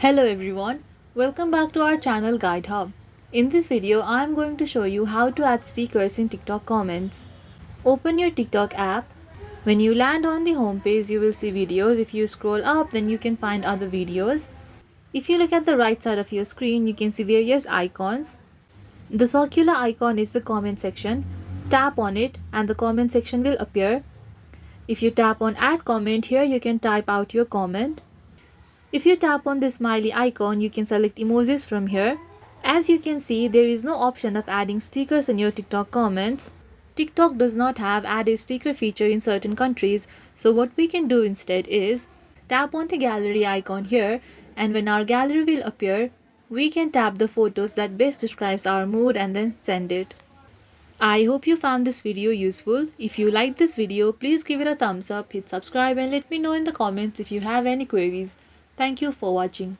Hello everyone, welcome back to our channel Guide Hub. In this video, I am going to show you how to add stickers in TikTok comments. Open your TikTok app. When you land on the home page, you will see videos. If you scroll up, then you can find other videos. If you look at the right side of your screen, you can see various icons. The circular icon is the comment section. Tap on it and the comment section will appear. If you tap on add comment here, you can type out your comment. If you tap on the smiley icon, you can select emojis from here. As you can see, there is no option of adding stickers in your TikTok comments. TikTok does not have add a sticker feature in certain countries, so what we can do instead is tap on the gallery icon here, and when our gallery will appear, we can tap the photos that best describes our mood and then send it. I hope you found this video useful. If you liked this video, please give it a thumbs up, hit subscribe and let me know in the comments if you have any queries. Thank you for watching.